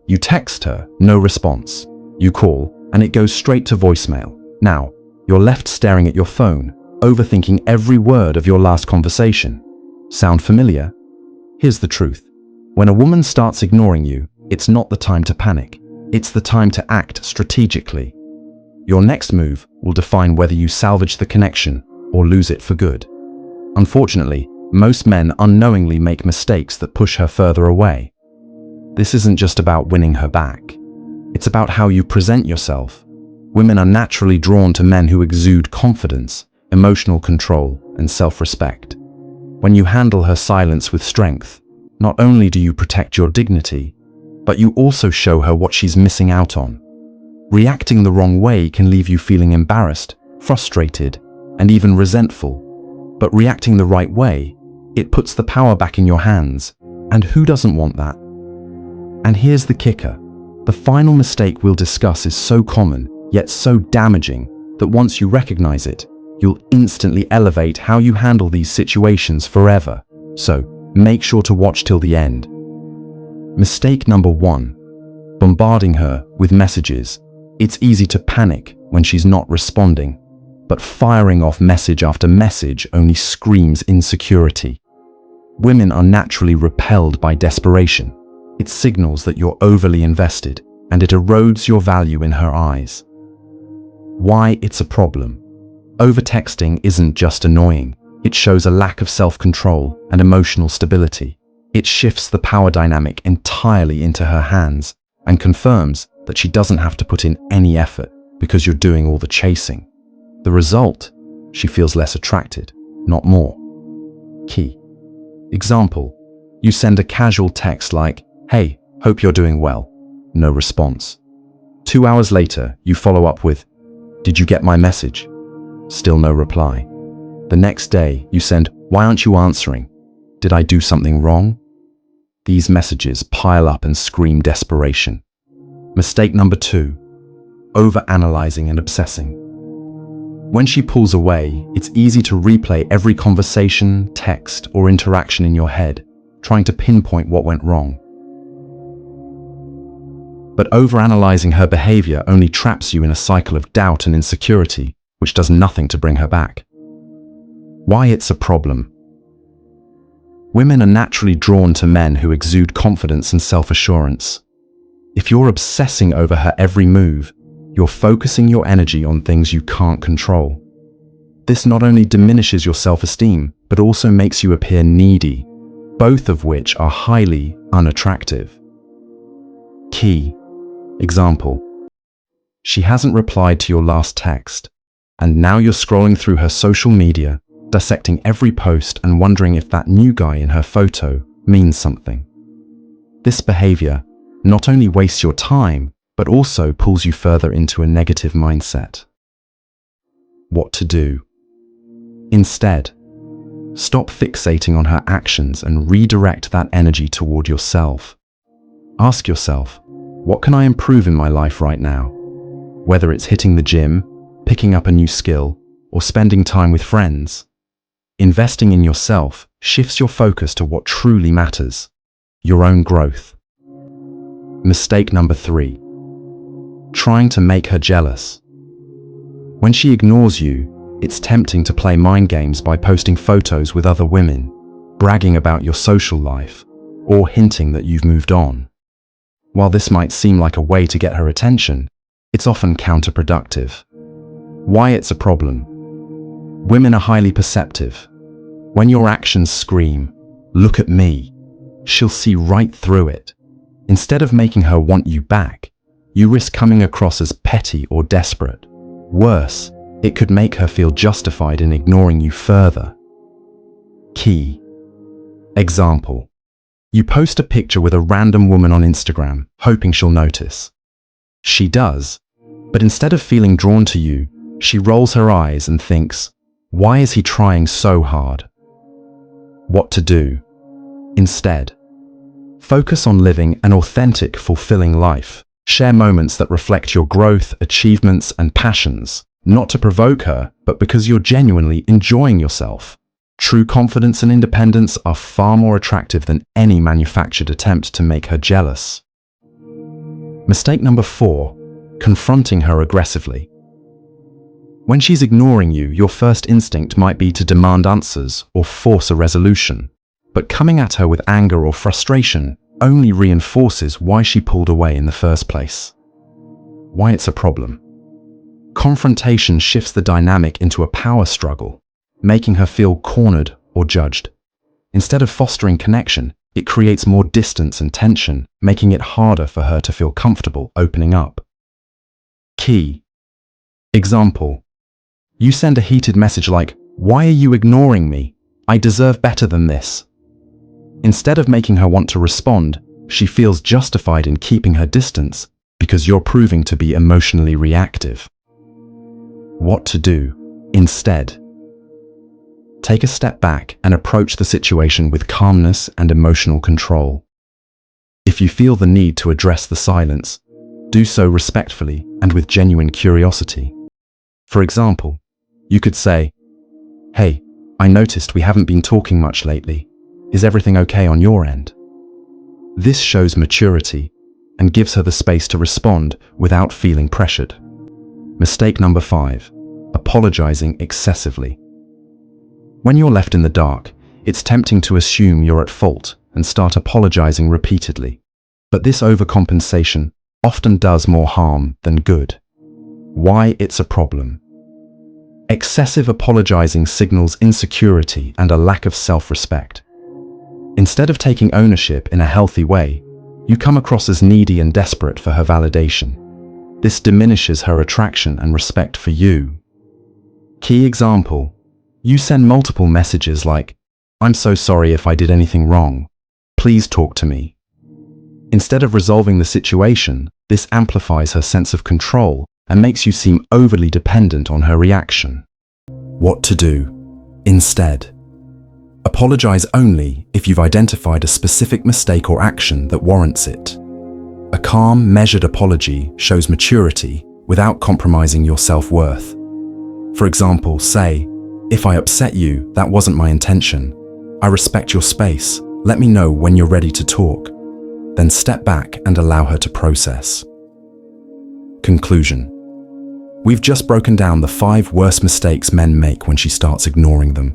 You text her, no response. You call, and it goes straight to voicemail. Now, you're left staring at your phone, overthinking every word of your last conversation. Sound familiar? Here's the truth. When a woman starts ignoring you, it's not the time to panic. It's the time to act strategically. Your next move will define whether you salvage the connection or lose it for good. Unfortunately, most men unknowingly make mistakes that push her further away. This isn't just about winning her back. It's about how you present yourself. Women are naturally drawn to men who exude confidence, emotional control, and self-respect. When you handle her silence with strength, not only do you protect your dignity, but you also show her what she's missing out on. Reacting the wrong way can leave you feeling embarrassed, frustrated, and even resentful. But reacting the right way, it puts the power back in your hands. And who doesn't want that? And here's the kicker. The final mistake we'll discuss is so common, yet so damaging, that once you recognize it, you'll instantly elevate how you handle these situations forever. So, make sure to watch till the end. Mistake number 1. Bombarding her with messages. It's easy to panic when she's not responding, but firing off message after message only screams insecurity. Women are naturally repelled by desperation. It signals that you're overly invested, and it erodes your value in her eyes. Why it's a problem? Overtexting isn't just annoying. It shows a lack of self-control and emotional stability. It shifts the power dynamic entirely into her hands and confirms that she doesn't have to put in any effort because you're doing all the chasing. The result? She feels less attracted, not more. Key. Example. You send a casual text like, "Hey, hope you're doing well." No response. 2 hours later, you follow up with, "Did you get my message?" Still no reply. The next day, you send, "Why aren't you answering? Did I do something wrong?" These messages pile up and scream desperation. Mistake number 2. Overanalyzing and obsessing. When she pulls away, it's easy to replay every conversation, text, or interaction in your head, trying to pinpoint what went wrong. But overanalyzing her behavior only traps you in a cycle of doubt and insecurity, which does nothing to bring her back. Why it's a problem? Women are naturally drawn to men who exude confidence and self-assurance. If you're obsessing over her every move, you're focusing your energy on things you can't control. This not only diminishes your self-esteem, but also makes you appear needy, both of which are highly unattractive. Key. Example. She hasn't replied to your last text, and now you're scrolling through her social media, dissecting every post and wondering if that new guy in her photo means something. This behavior not only wastes your time, but also pulls you further into a negative mindset. What to do? Instead, stop fixating on her actions and redirect that energy toward yourself. Ask yourself, what can I improve in my life right now? Whether it's hitting the gym, picking up a new skill, or spending time with friends. Investing in yourself shifts your focus to what truly matters, your own growth. Mistake number 3. Trying to make her jealous. When she ignores you, it's tempting to play mind games by posting photos with other women, bragging about your social life, or hinting that you've moved on. While this might seem like a way to get her attention, it's often counterproductive. Why it's a problem? Women are highly perceptive. When your actions scream, "Look at me," she'll see right through it. Instead of making her want you back, you risk coming across as petty or desperate. Worse, it could make her feel justified in ignoring you further. Key. Example. You post a picture with a random woman on Instagram, hoping she'll notice. She does, but instead of feeling drawn to you, she rolls her eyes and thinks, "Why is he trying so hard?" What to do? Instead, focus on living an authentic, fulfilling life. Share moments that reflect your growth, achievements, and passions, not to provoke her, but because you're genuinely enjoying yourself. True confidence and independence are far more attractive than any manufactured attempt to make her jealous. Mistake number 4, confronting her aggressively. When she's ignoring you, your first instinct might be to demand answers or force a resolution. But coming at her with anger or frustration only reinforces why she pulled away in the first place. Why it's a problem. Confrontation shifts the dynamic into a power struggle, making her feel cornered or judged. Instead of fostering connection, it creates more distance and tension, making it harder for her to feel comfortable opening up. Key. Example. You send a heated message like, "Why are you ignoring me? I deserve better than this." Instead of making her want to respond, she feels justified in keeping her distance because you're proving to be emotionally reactive. What to do instead? Take a step back and approach the situation with calmness and emotional control. If you feel the need to address the silence, do so respectfully and with genuine curiosity. For example, you could say, "Hey, I noticed we haven't been talking much lately. Is everything okay on your end?" This shows maturity and gives her the space to respond without feeling pressured. Mistake number 5, apologizing excessively. When you're left in the dark, it's tempting to assume you're at fault and start apologizing repeatedly. But this overcompensation often does more harm than good. Why it's a problem. Excessive apologizing signals insecurity and a lack of self-respect. Instead of taking ownership in a healthy way, you come across as needy and desperate for her validation. This diminishes her attraction and respect for you. Key example. You send multiple messages like, "I'm so sorry if I did anything wrong. Please talk to me." Instead of resolving the situation, this amplifies her sense of control and makes you seem overly dependent on her reaction. What to do instead? Apologize only if you've identified a specific mistake or action that warrants it. A calm, measured apology shows maturity without compromising your self-worth. For example, say, "If I upset you, that wasn't my intention. I respect your space. Let me know when you're ready to talk." Then step back and allow her to process. Conclusion. We've just broken down the 5 worst mistakes men make when she starts ignoring them,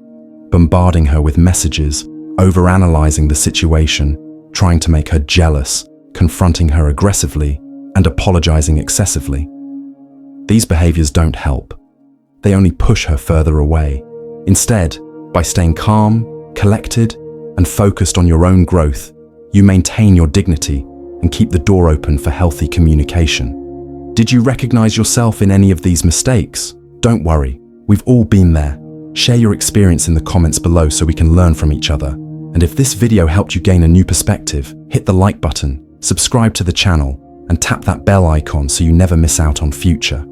bombarding her with messages, overanalyzing the situation, trying to make her jealous, confronting her aggressively, and apologizing excessively. These behaviors don't help. They only push her further away. Instead, by staying calm, collected, and focused on your own growth, you maintain your dignity and keep the door open for healthy communication. Did you recognize yourself in any of these mistakes? Don't worry, we've all been there. Share your experience in the comments below so we can learn from each other. And if this video helped you gain a new perspective, hit the like button, subscribe to the channel, and tap that bell icon so you never miss out on future